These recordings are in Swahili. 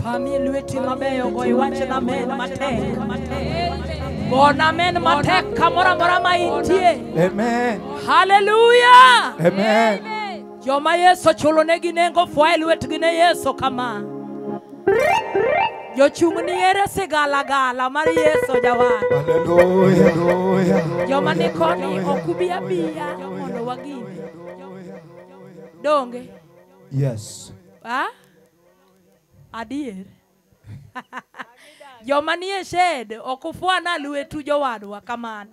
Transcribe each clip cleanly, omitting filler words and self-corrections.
Pami lueti mabeyo go iwache na men matek. Bona men matek kamora mora maintie. Amen. Hallelujah. Amen. Joma Yesu chulo negi nengo fwa luet gine Yesu kama. Yo chungni ere sigala gala mar Yesu jawa. Hallelujah. Joma ni koni okubia bia mondo wagime. Donge. Yes. Adier. Joma ni e shed okufwana luetu jowadwa kamano.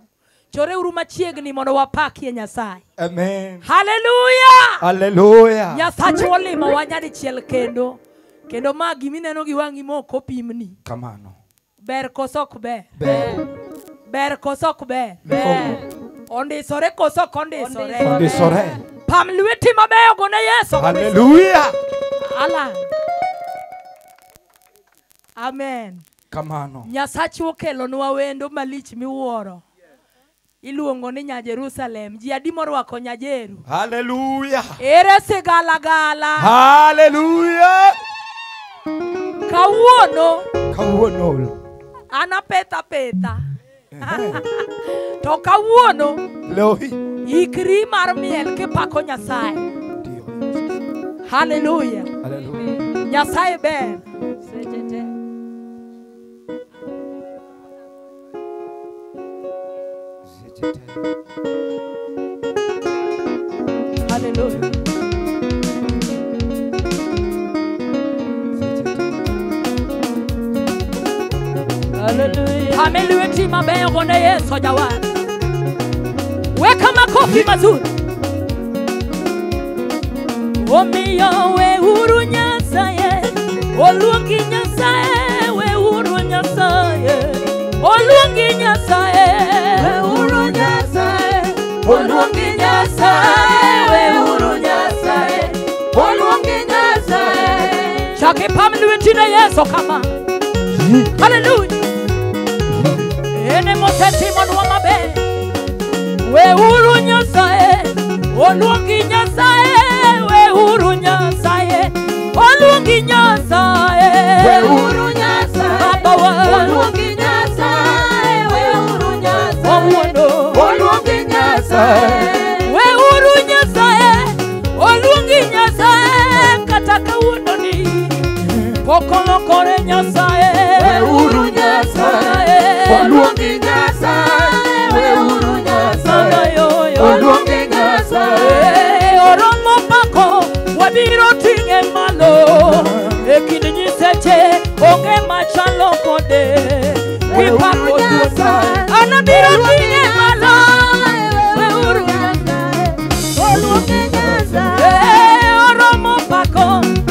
Chore uru machiegni mondo wapakie Nyasaye. Amen. Hallelujah. Hallelujah. Nyasaye wolimo wanyadi chiel kendo. Kendo ma gimineno gi wangi moko pimni. Kamano. Ber kosok ber. Ber. Ber kosok ber. Ber. Ondisore kosok ondisore. Ondisore. Pam lueti mabeyo gone Yesu. Hallelujah. Allah. Amen. Kamano. Nyasaye okelo nwa wendo malich miwuoro. Iluongo ni Nyajerusalem. Ji adi morwako Nyajeru. Hallelujah. Ere sigala gala. Hallelujah. Kawuono. Ana peta. To kawuono. Lohi. Ikri mar miel kipako Nyasaye. Hallelujah. Hallelujah. Nyasaye ber. Sejete. Hallelujah. Hallelujah. Hamelueti mabeyo gone Yesu jawani. Weka makofi mazuri. Omiyo weuru Nyasaye. Oluongi Nyasaye. Weuru Nyasaye. Oluongi Nyasaye. Weuru Nyasaye. Oluongi Nyasaye. Weuru Nyasaye. Oluongi Nyasaye. Chake pamlueti na Yesu kama. Hallelujah. Ene moseti monwa mabe. Weuru Nyasaye. Oluongi Nyasaye. Weuru Nyasaye. Oluongi Nyasaye. Weuru Nyasaye. Oluongi Nyasaye. Weuru Nyasaye. Oluongi Nyasaye. Weuru Nyasaye. Oluongi Nyasaye. Kataka unoni. Pokolo kore Nyasaye. Weuru Nyasaye. Oluongi Nyasaye. Weuru Nyasaye. Oluongi Nyasaye. Oromo pako wabiro tinge malo. Ekini nyiseche onge machalo kode. Wipako Nyasaye. Anabiro tinge malo. Weuru Nyasaye. Oluongi Nyasaye. Oromo pako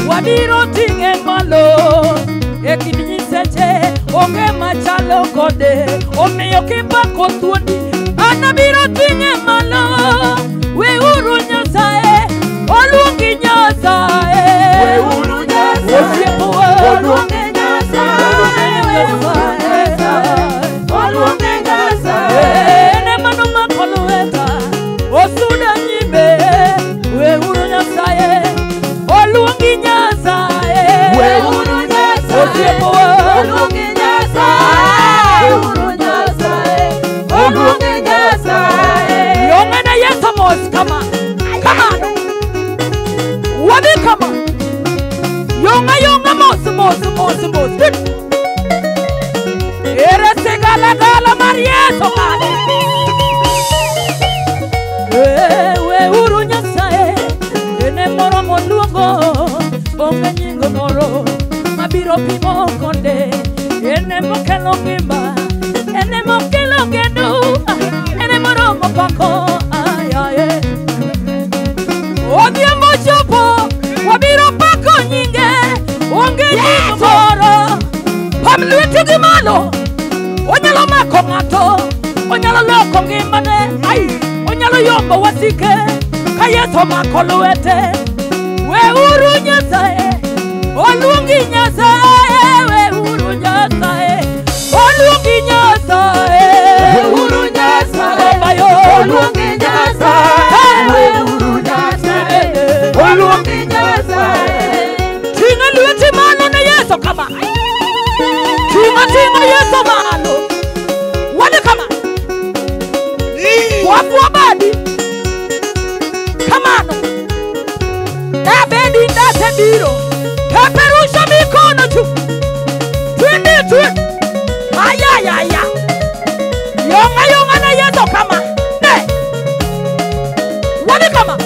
wabiro tinge malo. Ekini nyiseche onge machalo kode. Omiyo kipako thuondi. Anabiro tinge malo. Weuru Nyasaye. Oluongi Nyasaye. Weuru Nyasaye. Oluongi Nyasaye. Oluongi Nyasaye. Ene mano makolueta. Osuda nyime. Weuru Nyasaye. Oluongi Nyasaye. Weuru Nyasaye. Oluongi Nyasaye. Weuru Nyasaye. Oluongi Nyasaye. Yongana Yesu mos kama. Come on. Wabi kama. Yonga mos. Ere segala gala Maria sokade. Weuru Nyasaye. Ene moro moluongo. Onge nyingo moro. Mabiro pimo konde. Ene mokelo ngima. Ene mokelo gendo. Ene moro mopako. Ayaye. Odhiambo chopo. Wabiro pako nyinge. Onge nyingo moro. Pamlueti gi malo. Onyalo mako ng'ato. Onyalo loko ngimane. Onyalo yombo wasike. Ka Yesu mako luete. Weuru Nyasaye. Oluongi Nyasaye. Weuru Nyasaye. Oluongi Nyasaye. Weuru Nyasaye. Oluongi Nyasaye. Weuru Nyasaye. Oluongi Nyasaye. Tinga lueti malo na Yesu. Yesu kama. Tinga Yesu malo. Wale kama. Wafu abadi. Kamano. Abedi ndate biro. Peperusha mikono tu. Twende twende. Aya. Yonga na Yesu kama. Ne. Wale kama.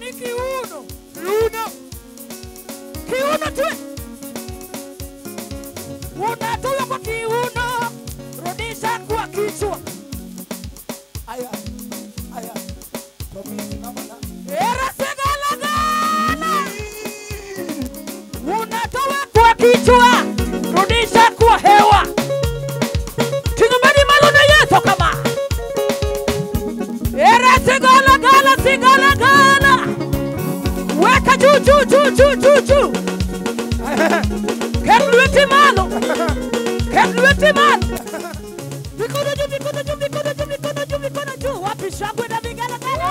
ni kiuno. Kiuno tu. Unatoa kwa kiuno, rudisha kwa kichwa. Aya. Era segala. Unatoa kwa kichwa, rudisha kwa hewa. Tunamani malo na Yesu kama. Era segala. Weka juu. Kemlueti malo. Mikono juu. Wapi shangwe na vigelegele?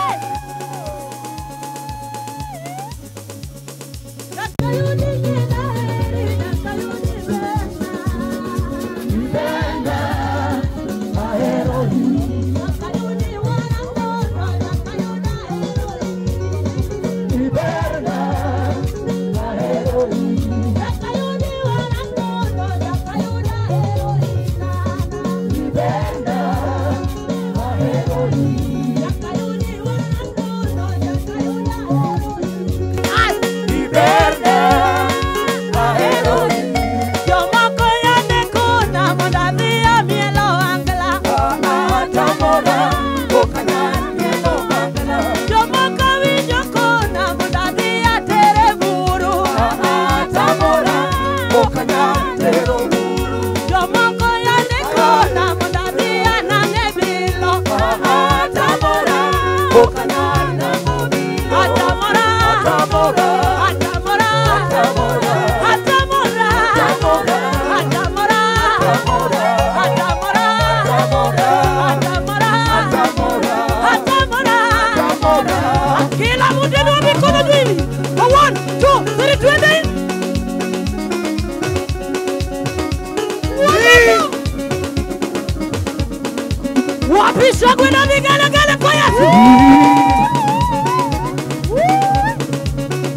Shangwe na vigelegele kwa Yesu.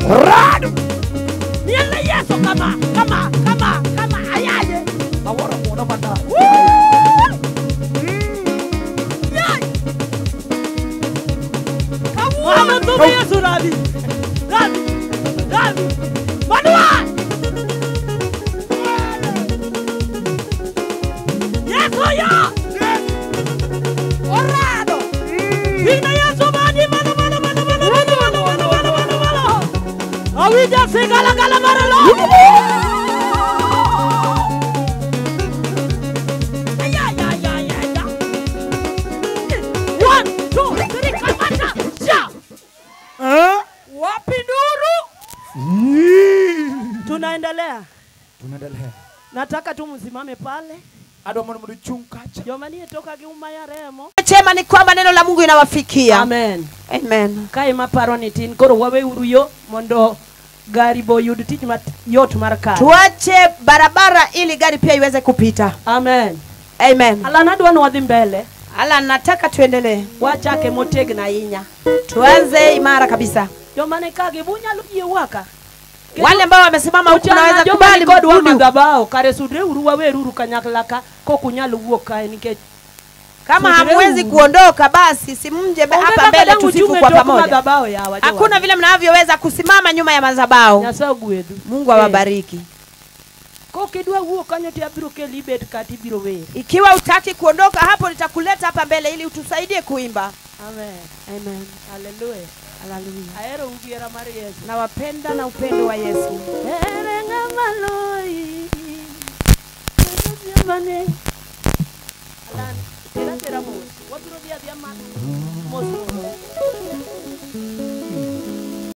Radu. Niele Yesu kama ayaye. Awara muona banda. Yai. Mama tume Yesu rabi. Manua. Yesu ya. Orado. Vina Yesu mani mana. Awija sigala maralo. Ya. 1, 2, 3 kamata. Ja. Wapi nuru? Tunaendelea. Nataka tu msimame pale. Jomani toka giuma ya remo. Chema ni kwamba neno la Mungu inawafikia. Amen. Kai maparoni tin koro Weuru yo mondo gari bo yud tich yot maraka. Tuache barabara ili gari pia iweze kupita. Amen. Ala nadwa wadhi mbele. Ala nataka tuendelee. Wachake motegna inya. Tuanze imara kabisa. Jomane kage bunyalo yewaka. Wale ambao wamesimama huku naweza kubali kwa madhabahu kare sudre uruwa Weuru kanyaklaka kokunyalo wuoka nikech kama hamwezi kuondoka basi simje hapa mbele tusiku kwa pamoja. Hakuna vile mnavyoweza kusimama nyuma ya madhabahu. Mungu awabariki. Ikiwa utaki kuondoka hapo nitakuleta hapa mbele ili utusaidie kuimba. Amen. Hallelujah. Na wapenda na upendo wa Yesu.